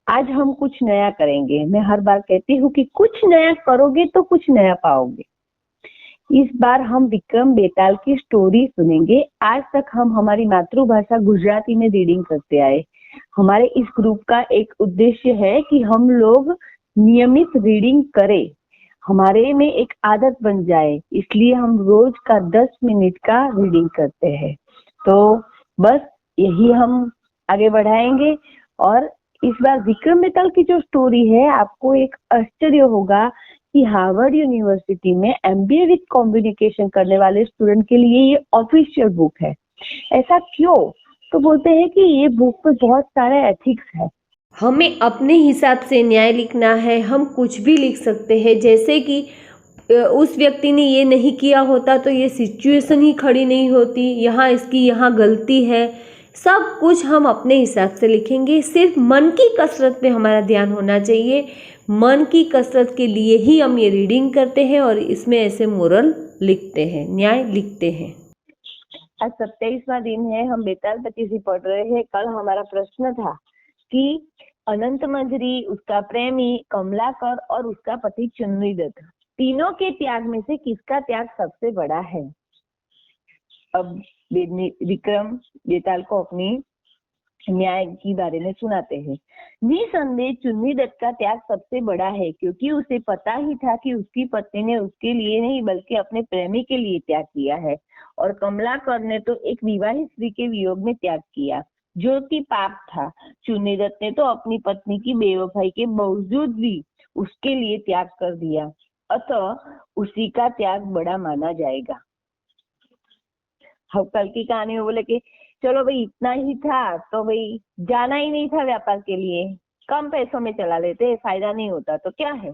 आज हम कुछ नया करेंगे। मैं हर बार कहती हूँ कि कुछ नया करोगे तो कुछ नया पाओगे। इस बार हम विक्रम बेताल की स्टोरी सुनेंगे। आज तक हम हमारी मातृभाषा गुजराती में रीडिंग करते आए। हमारे इस ग्रुप का एक उद्देश्य है कि हम लोग नियमित रीडिंग करें, हमारे में एक आदत बन जाए। इसलिए हम रोज का 10 मिनट का रीडिंग करते हैं। तो बस यही हम आगे बढ़ाएंगे। और इस बार विक्रम बेताल की जो स्टोरी है, आपको एक आश्चर्य होगा कि हार्वर्ड यूनिवर्सिटी में एमबीए विद कम्युनिकेशन करने वाले स्टूडेंट के लिए ये ऑफिशियल बुक है। ऐसा क्यों? तो बोलते हैं कि ये बुक में बहुत सारे एथिक्स है। हमें अपने हिसाब से न्याय लिखना है। हम कुछ भी लिख सकते हैं, जैसे कि उस व्यक्ति ने ये नहीं किया होता तो ये सिचुएशन ही खड़ी नहीं होती, यहाँ इसकी यहाँ गलती है। सब कुछ हम अपने हिसाब से लिखेंगे। सिर्फ मन की कसरत पे हमारा ध्यान होना चाहिए। मन की कसरत के लिए ही हम ये रीडिंग करते हैं और इसमें ऐसे मोरल लिखते हैं, न्याय लिखते हैं। आज 27वां दिन है, हम बेताल पचीसी पढ़ रहे हैं। कल हमारा प्रश्न था कि अनंत मंजरी, उसका प्रेमी कमलाकर और उसका पति चुन्नी दत्त, तीनों के त्याग में से किसका त्याग सबसे बड़ा है? अब विक्रम बेताल को अपनी न्याय की बारे में सुनाते हैं। निसंदेह चुन्नी दत्त का त्याग सबसे बड़ा है, क्योंकि उसे पता ही था कि उसकी पत्नी ने उसके लिए नहीं बल्कि अपने प्रेमी के लिए त्याग किया है। और कमलाकर ने तो एक विवाहित स्त्री के वियोग में त्याग किया, जो कि पाप था। चुन्नी दत्त ने तो अपनी पत्नी की बेवफाई के बावजूद भी उसके लिए त्याग कर दिया, अतः उसी का त्याग बड़ा माना जाएगा। अब कल की कहानी में बोले कि चलो भाई, इतना ही था तो भाई जाना ही नहीं था व्यापार के लिए, कम पैसों में चला लेते, फायदा नहीं होता तो क्या है।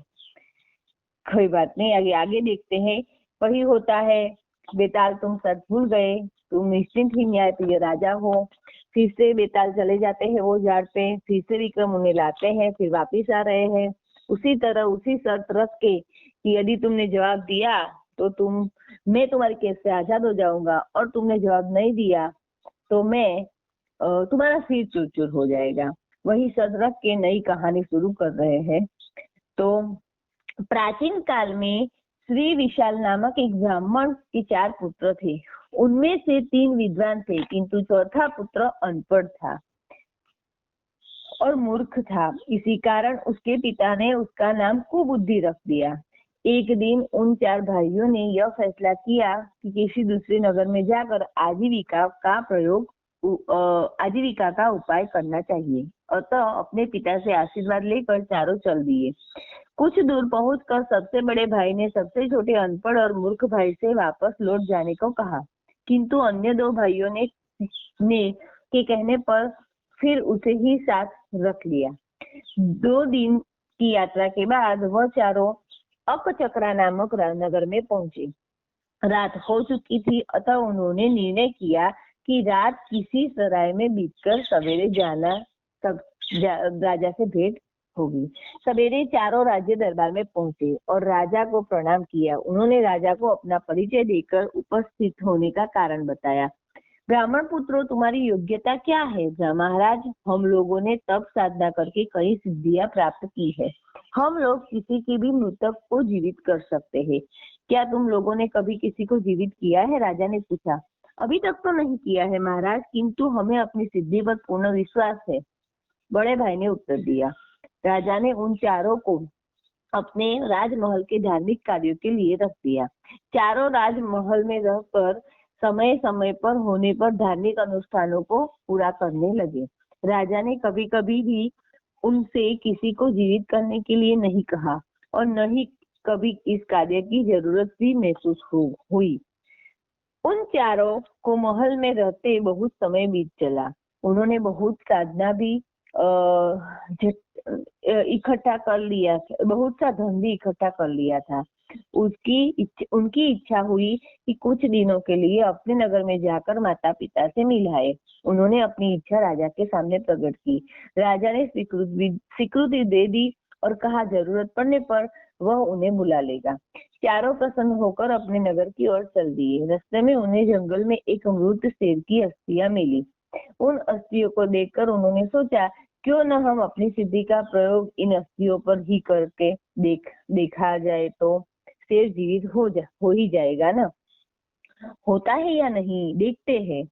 कोई बात नहीं, आगे आगे देखते हैं। वही होता है, बेताल तुम सच भूल गए, तुम निश्चिंत ही न्यायप्रिय राजा हो। फिर से बेताल चले जाते हैं वो झाड़ पे, फिर से विक्रम उन्हें लाते हैं, फिर वापिस आ रहे हैं उसी तरह उसी शर्त रख के कि यदि तुमने जवाब दिया तो मैं तुम्हारे केस से आजाद हो जाऊंगा, और तुमने जवाब नहीं दिया तो मैं तुम्हारा सिर चूर चूर हो जाएगा। वही शर्त रख के नई कहानी शुरू कर रहे हैं। तो प्राचीन काल में श्री विशाल नामक एक ब्राह्मण के 4 पुत्र थे। उनमें से 3 विद्वान थे, किंतु चौथा पुत्र अनपढ़ था और मूर्ख था। इसी कारण उसके पिता ने उसका नाम कुबुद्धि रख दिया। एक दिन उन 4 भाइयों ने यह फैसला किया कि किसी दूसरे नगर में जाकर आजीविका का उपाय करना चाहिए। अतः अपने पिता से आशीर्वाद लेकर चारों चल दिए। कुछ दूर पहुंचकर सबसे बड़े भाई ने सबसे छोटे अनपढ़ और मूर्ख भाई से वापस लौट जाने को कहा, किंतु अन्य 2 भाइयों ने के कहने पर फिर उसे ही साथ रख लिया। 2 दिन की यात्रा के बाद वह चारों अकचकरा नामक नगर में पहुंचे। रात हो चुकी थी, अतः उन्होंने निर्णय किया कि रात किसी सराय में बीतकर सवेरे जाना तब राजा से भेंट होगी। सवेरे चारों राज्य दरबार में पहुंचे और राजा को प्रणाम किया। उन्होंने राजा को अपना परिचय देकर उपस्थित होने का कारण बताया। ब्राह्मण पुत्रों, तुम्हारी योग्यता क्या है? महाराज, हम लोगों ने तप साधना करके कई सिद्धियां प्राप्त की है। हम लोग किसी की भी मृतक को जीवित कर सकते हैं। क्या तुम लोगों ने कभी किसी को जीवित किया है? राजा ने पूछा। अभी तक तो नहीं किया है महाराज, किंतु हमें अपनी सिद्धि पर पूर्ण विश्वास है, बड़े भाई ने उत्तर दिया। राजा ने उन चारों को अपने राजमहल के धार्मिक कार्यों के लिए रख दिया। चारों राजमहल में रहकर समय समय पर होने पर धार्मिक अनुष्ठानों को पूरा करने लगे। राजा ने कभी कभी भी उनसे किसी को जीवित करने के लिए नहीं कहा और न ही कभी इस कार्य की जरूरत भी महसूस हुई। उन चारों को महल में रहते बहुत समय बीत चला। उन्होंने बहुत साधना भी इकट्ठा कर लिया, बहुत सा धन भी इकट्ठा कर लिया था। उनकी इच्छा हुई कि कुछ दिनों के लिए अपने नगर में जाकर माता पिता से मिलाए। उन्होंने अपनी इच्छा राजा के सामने प्रकट की। राजा ने स्वीकृति दे दी और कहा, जरूरत पड़ने पर वह उन्हें बुला लेगा। चारों प्रसन्न होकर अपने नगर की ओर चल दिए। रास्ते में उन्हें जंगल में एक मृत शेर की अस्थियां मिली। उन अस्थियों को देखकर उन्होंने सोचा क्यों न हम अपनी सिद्धि का प्रयोग इन अस्थियों पर ही करके देखा जाए तो शेर जीवित हो ही जाएगा ना। होता है या नहीं, देखते हैं।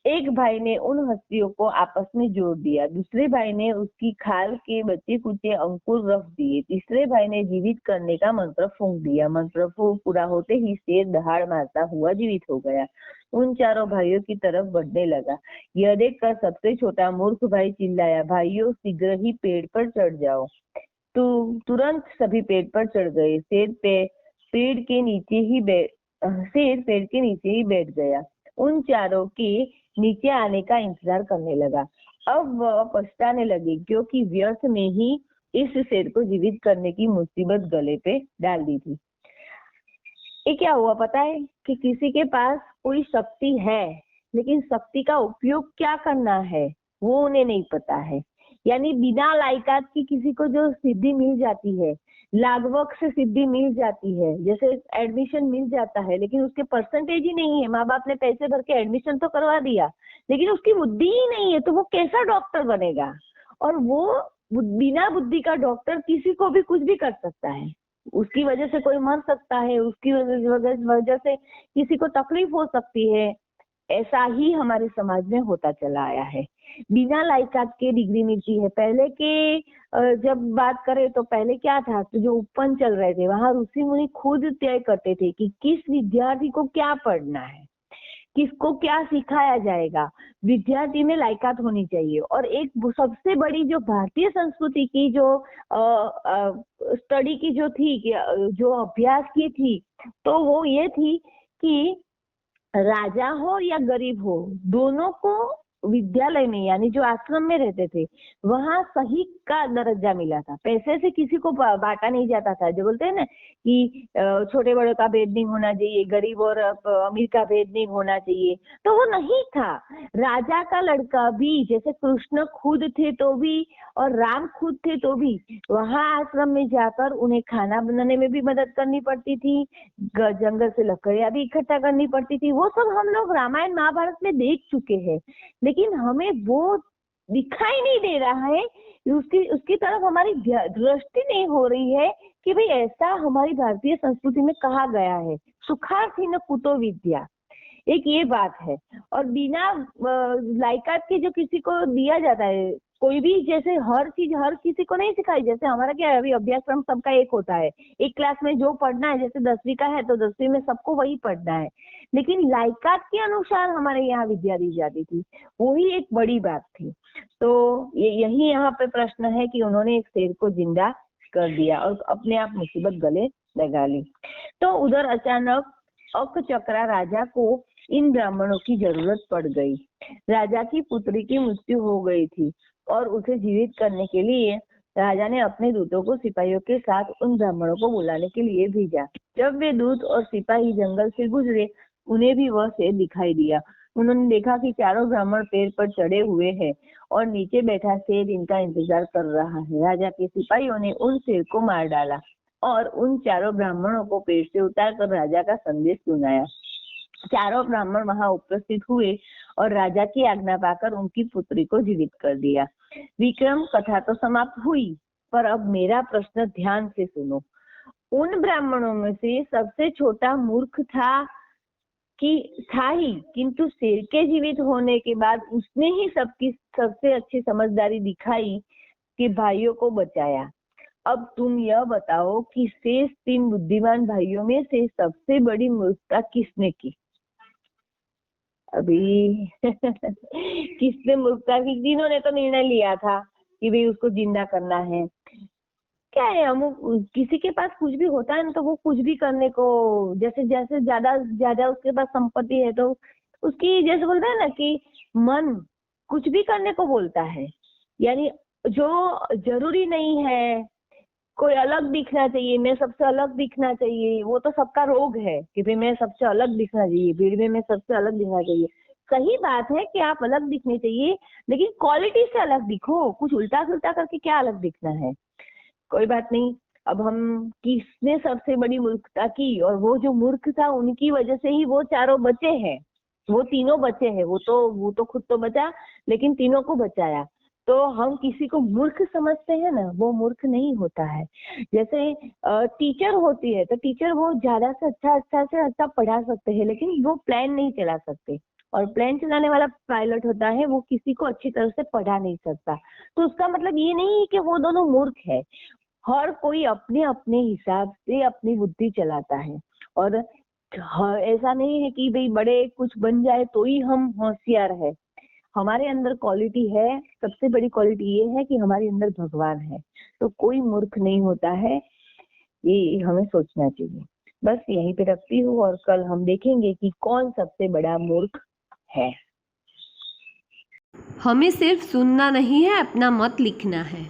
एक भाई ने उन हस्तियों को आपस में जोड़ दिया, दूसरे भाई ने उसकी खाल के बच्चे कुचे अंकुर रख दिए, तीसरे भाई ने जीवित करने का मंत्र फूंक दिया। मंत्र पूरा होते ही शेर दहाड़ मारता हुआ जीवित हो गया, उन चारों भाइयों की तरफ बढ़ने लगा। यह देखकर सबसे छोटा मूर्ख भाई चिल्लाया, भाइयों शीघ्र ही पेड़ पर चढ़ जाओ। तुरंत सभी पेड़ पर चढ़ गए। शेर पेड़ के नीचे ही बैठ गया, उन चारों के नीचे आने का इंतजार करने लगा। अब वह पछताने लगे क्योंकि व्यर्थ में ही इस शेर को जीवित करने की मुसीबत गले पे डाल दी थी। ये क्या हुआ पता है कि किसी के पास कोई शक्ति है, लेकिन शक्ति का उपयोग क्या करना है वो उन्हें नहीं पता है। यानी बिना लायकात की किसी को जो सिद्धि मिल जाती है, लागवक से सिद्धि मिल जाती है, जैसे एडमिशन मिल जाता है, लेकिन उसके परसेंटेज ही नहीं है। माँ बाप ने पैसे भर के एडमिशन तो करवा दिया, लेकिन उसकी बुद्धि ही नहीं है, तो वो कैसा डॉक्टर बनेगा। और वो बिना बुद्धि का डॉक्टर किसी को भी कुछ भी कर सकता है, उसकी वजह से कोई मर सकता है, उसकी वजह से किसी को तकलीफ हो सकती है। ऐसा ही हमारे समाज में होता चला आया है। बिना लायकात के डिग्री मिलती है। पहले के जब बात करें तो पहले क्या था, तो जो उपवन चल रहे थे वहां ऋषि मुनि खुद तय करते थे कि किस विद्यार्थी को क्या पढ़ना है, किसको क्या सिखाया जाएगा। विद्यार्थी में लायकात होनी चाहिए। और एक सबसे बड़ी जो भारतीय संस्कृति की जो स्टडी की जो थी, जो अभ्यास की थी, तो वो ये थी कि राजा हो या गरीब हो, दोनों को विद्यालय में यानी जो आश्रम में रहते थे वहां सही का दर्जा मिला था। पैसे से किसी को बांटा नहीं जाता था। जो बोलते हैं ना कि छोटे बड़े का भेद नहीं होना चाहिए, गरीब और अमीर का भेद नहीं होना चाहिए, तो वो नहीं था। राजा का लड़का भी, जैसे कृष्ण खुद थे तो भी और राम खुद थे तो भी, वहां आश्रम में जाकर उन्हें खाना बनाने में भी मदद करनी पड़ती थी, जंगल से लकड़ियां भी इकट्ठा करनी पड़ती थी। वो सब हम लोग रामायण महाभारत में देख चुके हैं, लेकिन हमें वो दिखाई नहीं दे रहा है, उसकी तरफ हमारी दृष्टि नहीं हो रही है कि भाई ऐसा हमारी भारतीय संस्कृति में कहा गया है, सुखार्थी न कुतो विद्या, एक ये बात है। और बिना लायकात के जो किसी को दिया जाता है, कोई भी जैसे हर चीज हर किसी को नहीं सिखाई। जैसे हमारा क्या है, अभी अभ्यासक्रम सबका एक होता है, एक क्लास में जो पढ़ना है, जैसे 10वीं का है तो 10वीं में सबको वही पढ़ना है, लेकिन लायकात के अनुसार हमारे यहाँ विद्या दी जाती थी, वही एक बड़ी बात थी। तो यही यहाँ पे प्रश्न है कि उन्होंने एक शेर को जिंदा कर दिया और अपने आप मुसीबत गले लगा ली। तो उधर अचानक अकचक्रा राजा को इन ब्राह्मणों की जरूरत पड़ गई। राजा की पुत्री की मृत्यु हो गई थी और उसे जीवित करने के लिए राजा ने अपने दूतों को सिपाहियों के साथ उन ब्राह्मणों को बुलाने के लिए भेजा। जब वे दूत और सिपाही जंगल से गुजरे, उन्हें भी वह शेर दिखाई दिया। उन्होंने देखा कि चारों ब्राह्मण पेड़ पर चढ़े हुए हैं और नीचे बैठा शेर इनका इंतजार कर रहा है। राजा के सिपाहियों ने उन शेर को मार डाला और उन चारों ब्राह्मणों को पेड़ से उतारकर राजा का संदेश सुनाया। चारों ब्राह्मण वहां उपस्थित हुए और राजा की आज्ञा पाकर उनकी पुत्री को जीवित कर दिया। विक्रम कथा तो समाप्त हुई, पर अब मेरा प्रश्न ध्यान से सुनो। उन ब्राह्मणों में से सबसे छोटा मूर्ख था ही, किंतु शेर के जीवित होने के बाद उसने ही सबसे अच्छी समझदारी दिखाई कि भाइयों को बचाया। अब तुम यह बताओ कि शेष 3 बुद्धिमान भाइयों में से सबसे बड़ी मूर्खता किसने की? अभी किसने मूर्खता की? तीनों ने तो निर्णय लिया था कि भाई उसको जिंदा करना है। क्या है, हम किसी के पास कुछ भी होता है ना, तो वो कुछ भी करने को, जैसे जैसे ज्यादा उसके पास संपत्ति है तो उसकी, जैसे बोलते हैं ना कि मन कुछ भी करने को बोलता है। यानी जो जरूरी नहीं है, कोई अलग दिखना चाहिए, मैं सबसे अलग दिखना चाहिए, वो तो सबका रोग है कि भाई मैं सबसे अलग दिखना चाहिए, भीड़ में मैं सबसे अलग दिखना चाहिए। सही बात है कि आप अलग दिखने चाहिए, लेकिन क्वालिटी से अलग दिखो। कुछ उल्टा सुल्टा करके क्या अलग दिखना है? कोई बात नहीं। अब हम किसने सबसे बड़ी मूर्खता की, और वो जो मूर्ख था उनकी वजह से ही वो चारों बचे हैं, वो तीनों बचे हैं। वो तो खुद तो बचा, लेकिन तीनों को बचाया। तो हम किसी को मूर्ख समझते हैं ना, वो मूर्ख नहीं होता है। जैसे टीचर होती है तो टीचर वो ज्यादा से अच्छा पढ़ा सकते हैं, लेकिन वो प्लेन नहीं चला सकते। और प्लेन चलाने वाला पायलट होता है, वो किसी को अच्छी तरह से पढ़ा नहीं सकता। तो उसका मतलब ये नहीं है कि वो दोनों मूर्ख है। हर कोई अपने अपने हिसाब से अपनी बुद्धि चलाता है। और ऐसा नहीं है कि भाई बड़े कुछ बन जाए तो ही हम होशियार है। हमारे अंदर क्वालिटी है, सबसे बड़ी क्वालिटी ये है कि हमारे अंदर भगवान है। तो कोई मूर्ख नहीं होता है, ये हमें सोचना चाहिए। बस यहीं पे रखती हूँ, और कल हम देखेंगे कि कौन सबसे बड़ा मूर्ख है। हमें सिर्फ सुनना नहीं है, अपना मत लिखना है।